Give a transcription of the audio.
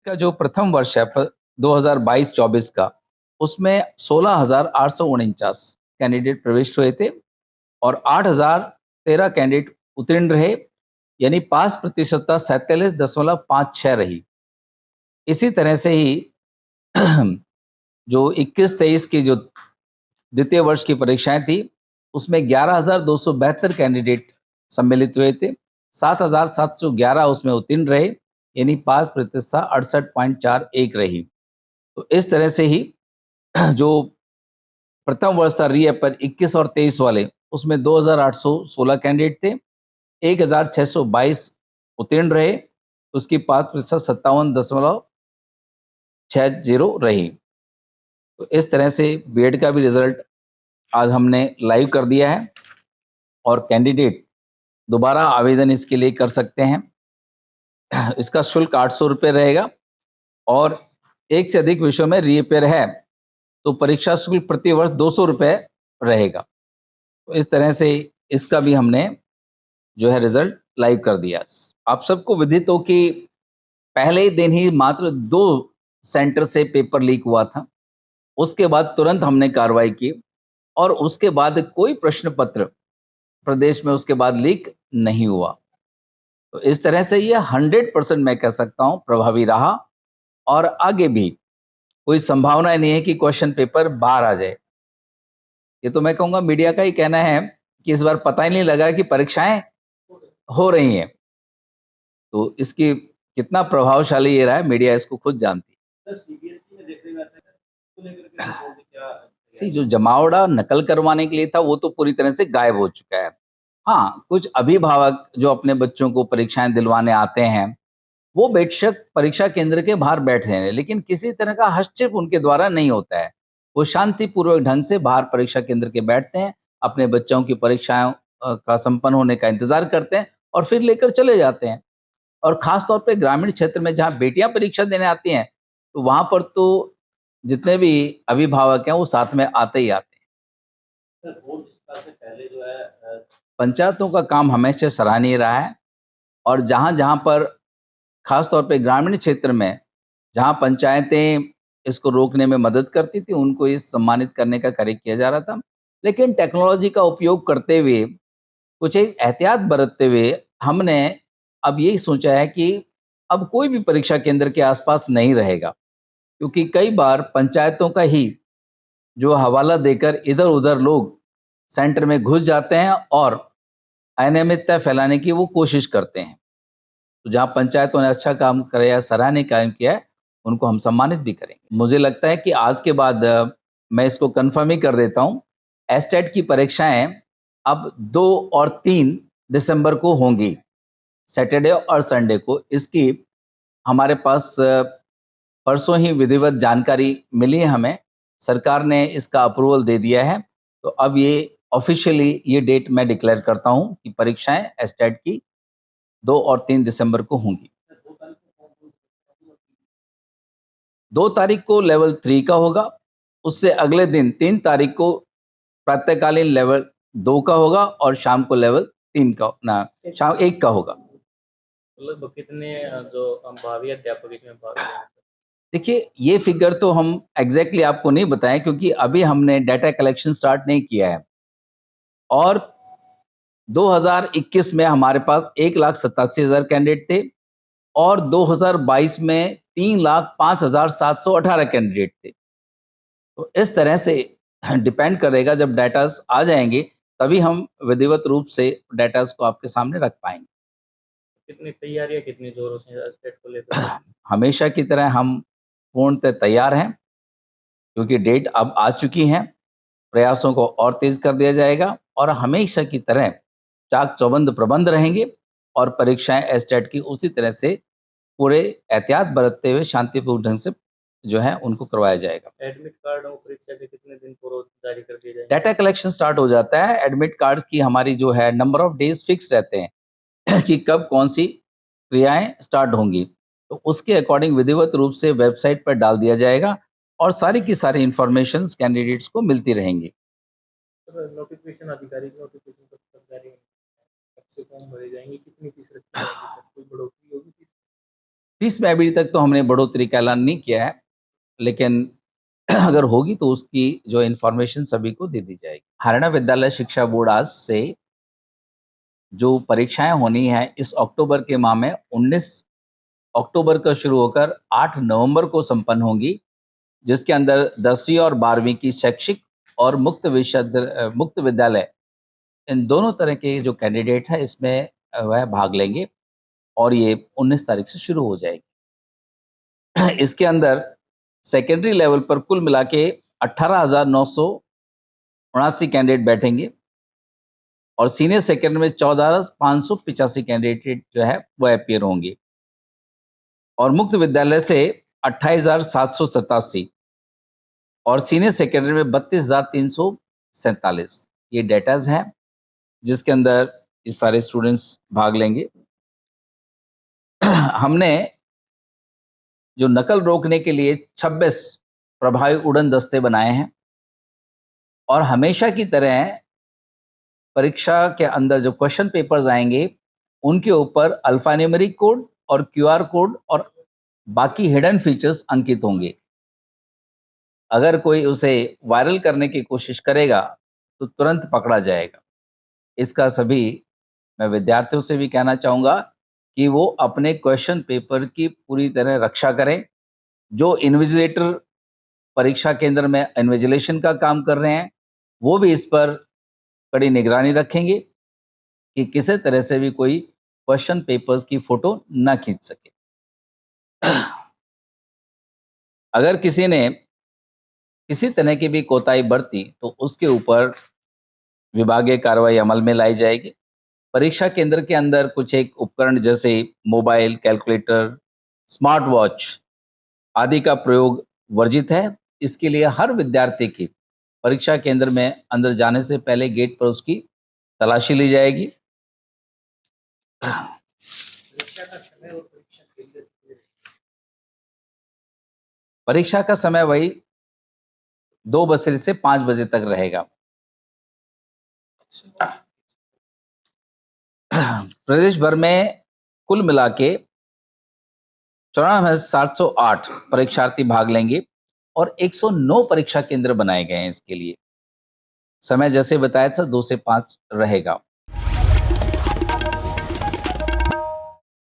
का जो प्रथम वर्ष है 2022-24 का, उसमें 16,849 कैंडिडेट प्रविष्ट हुए थे और 8,013 कैंडिडेट उत्तीर्ण रहे, यानी पास प्रतिशतता 47.56 रही। इसी तरह से ही जो 21-23 की जो द्वितीय वर्ष की परीक्षाएं थी, उसमें 11,272 कैंडिडेट सम्मिलित हुए थे, 7,711 उसमें उत्तीर्ण रहे, यानी पास प्रतिशतता 68.41 रही। तो इस तरह से ही जो प्रथम वर्ष था री पर 21 और 23 वाले, उसमें 2,816 कैंडिडेट थे, 1,622 उत्तीर्ण रहे, उसकी पास प्रतिशत 57.60 रही। तो इस तरह से बीएड का भी रिजल्ट आज हमने लाइव कर दिया है और कैंडिडेट दोबारा आवेदन इसके लिए कर सकते हैं। इसका शुल्क 800 रुपये रहेगा और एक से अधिक विषयों में रीअपेयर है तो परीक्षा शुल्क प्रति वर्ष 200 रुपये रहेगा। तो इस तरह से इसका भी हमने जो है रिजल्ट लाइव कर दिया। आप सबको विदित हो कि पहले ही दिन ही मात्र 2 सेंटर से पेपर लीक हुआ था। उसके बाद तुरंत हमने कार्रवाई की और उसके बाद कोई प्रश्न पत्र प्रदेश में उसके बाद लीक नहीं हुआ। तो इस तरह से ये 100% मैं कह सकता हूँ प्रभावी रहा और आगे भी कोई संभावना नहीं है कि क्वेश्चन पेपर बाहर आ जाए। ये तो मैं कहूँगा मीडिया का ही कहना है कि इस बार पता ही नहीं लगा कि परीक्षाएं हो रही हैं। तो इसकी कितना प्रभावशाली ये रहा है, मीडिया इसको खुद जानती है। जो जमावड़ा नकल करवाने के लिए था वो तो पूरी तरह से गायब हो चुका है। हाँ, कुछ अभिभावक जो अपने बच्चों को परीक्षाएं दिलवाने आते हैं, वो बेशक परीक्षा केंद्र के बाहर बैठे हैं, लेकिन किसी तरह का हस्तक्षेप उनके द्वारा नहीं होता है। वो शांतिपूर्वक ढंग से बाहर परीक्षा केंद्र के बैठते हैं, अपने बच्चों की परीक्षाओं का संपन्न होने का इंतजार करते हैं और फिर लेकर चले जाते हैं। और खास तौर पे ग्रामीण क्षेत्र में जहाँ बेटियां परीक्षा देने आती हैं, तो वहां पर तो जितने भी अभिभावक हैं वो साथ में आते ही आते हैं। पंचायतों का काम हमेशा सराहनीय रहा है और जहाँ-जहाँ पर खास तौर पे ग्रामीण क्षेत्र में जहाँ पंचायतें इसको रोकने में मदद करती थी, उनको इस सम्मानित करने का कार्य किया जा रहा था। लेकिन टेक्नोलॉजी का उपयोग करते हुए, कुछ एक एहतियात बरतते हुए हमने अब यही सोचा है कि अब कोई भी परीक्षा केंद्र के आसपास नहीं रहेगा, क्योंकि कई बार पंचायतों का ही जो हवाला देकर इधर-उधर लोग सेंटर में घुस जाते हैं और अनियमितता फैलाने की वो कोशिश करते हैं। तो जहाँ पंचायतों ने अच्छा काम किया, सराहनीय काम किया है, उनको हम सम्मानित भी करेंगे। मुझे लगता है कि आज के बाद मैं इसको कन्फर्म ही कर देता हूँ, एस्टेट की परीक्षाएँ अब 2 और 3 दिसंबर को होंगी, सैटरडे और संडे को। इसकी हमारे पास परसों ही विधिवत जानकारी मिली है हमें, सरकार ने इसका अप्रूवल दे दिया है। तो अब ये ऑफ़िशियली ये डेट मैं डिक्लेयर करता हूँ कि परीक्षाएँ एस्टेट की 2 और 3 दिसंबर को होंगी। 2 तारीख को लेवल 3 का होगा, उससे अगले दिन 3 तारीख को प्रातःकालीन लेवल 2 का होगा और शाम को लेवल 3 का ना शाम 1 का होगा। लगभग कितने जो भावी अध्यापक इसमें भाग लेंगे? देखिए, ये फिगर तो हम एग्ज़ैक्टली आपको नहीं बताएँ क्योंकि अभी हमने डाटा कलेक्शन स्टार्ट नहीं किया है और 2021 में हमारे पास 1,87,000 कैंडिडेट थे और 2022 में 3,05,718 कैंडिडेट थे। तो इस तरह से डिपेंड करेगा जब डाटाज़ आ जाएँगे, तभी हम विधिवत रूप से डाटाज़ को आपके सामने रख पाएँगे। कितनी तैयारियाँ कितनी ज़ोरों से एस्टेट को लेकर? हमेशा की तरह हम पूर्णतः तैयार हैं, क्योंकि डेट अब आ चुकी हैं। प्रयासों को और तेज़ कर दिया जाएगा और हमेशा की तरह चाक-चौबंद प्रबंध रहेंगे और परीक्षाएँ एस्टेट की उसी तरह से पूरे एहतियात बरतते हुए शांतिपूर्ण ढंग से जो है उनको करवाया जाएगा। एडमिट कार्ड और परीक्षा से कितने दिन पूर्व जारी कर दिए जाएँगे? डाटा कलेक्शन स्टार्ट हो जाता है, एडमिट कार्ड्स की हमारी जो है नंबर ऑफ डेज़ फिक्स रहते हैं कि कब कौन-सी क्रियाएँ स्टार्ट होंगी। तो उसके अकॉर्डिंग विधिवत रूप से वेबसाइट पर डाल दिया जाएगा और सारी की सारी इन्फॉर्मेशंस कैंडिडेट्स को मिलती रहेंगी। सर नोटिफ़िकेशन आधिकारिक नोटिफ़िकेशन कब तक जारी होंगे? कब से फॉर्म भरे जाएँगे? कितनी फीस रखी जाएगी सर? कोई बढ़ोतरी होगी फीस? फीस में अभी तक तो हमने बढ़ोतरी का ऐलान नहीं किया है, लेकिन अगर होगी तो उसकी जो इन्फॉर्मेशन सभी को दे दी जाएगी। हरियाणा विद्यालय शिक्षा बोर्ड आज से जो परीक्षाएं होनी है इस अक्टूबर के माह में 19 अक्टूबर का शुरू होकर 8 नवंबर को संपन्न होंगी, जिसके अंदर 10वीं और 12वीं की शैक्षिक और मुक्त विद्यालय इन दोनों तरह के जो कैंडिडेट हैं इसमें वह भाग लेंगे और ये 19 तारीख से शुरू हो जाएगी। इसके अंदर सेकेंडरी लेवल पर कुल मिला के 18,979 कैंडिडेट बैठेंगे और सीनियर सेकेंडरी में 14,585 कैंडिडेट जो है वो अपीयर होंगे और मुक्त विद्यालय से 28,787 और सीनियर सेकेंडरी में 32,347 ये डेटाज हैं जिसके अंदर ये सारे स्टूडेंट्स भाग लेंगे। हमने जो नकल रोकने के लिए 26 प्रभावी उड़न दस्ते बनाए हैं और हमेशा की तरह परीक्षा के अंदर जो क्वेश्चन पेपर्स आएंगे उनके ऊपर अल्फान्यूमेरिक कोड और क्यूआर कोड और बाकी हिडन फीचर्स अंकित होंगे। अगर कोई उसे वायरल करने की कोशिश करेगा तो तुरंत पकड़ा जाएगा। इसका सभी मैं विद्यार्थियों से भी कहना चाहूँगा कि वो अपने क्वेश्चन पेपर की पूरी तरह रक्षा करें। जो इन्विजिलेटर परीक्षा केंद्र में इन्विजिलेशन का काम कर रहे हैं, वो भी इस पर कड़ी निगरानी रखेंगे कि किसी तरह से भी कोई क्वेश्चन पेपर्स की फोटो ना खींच सके। अगर किसी ने किसी तरह की भी कोताही बरती तो उसके ऊपर विभागीय कार्रवाई अमल में लाई जाएगी। परीक्षा केंद्र के अंदर कुछ एक उपकरण जैसे मोबाइल, कैलकुलेटर, स्मार्ट वॉच आदि का प्रयोग वर्जित है। इसके लिए हर विद्यार्थी की परीक्षा केंद्र में अंदर जाने से पहले गेट पर उसकी तलाशी ली जाएगी। परीक्षा का समय वही 2 बजे से 5 बजे तक रहेगा। प्रदेश भर में कुल मिला के 94,708 परीक्षार्थी भाग लेंगे और 109 परीक्षा केंद्र बनाए गए हैं इसके लिए। समय जैसे बताया था 2 से 5 रहेगा।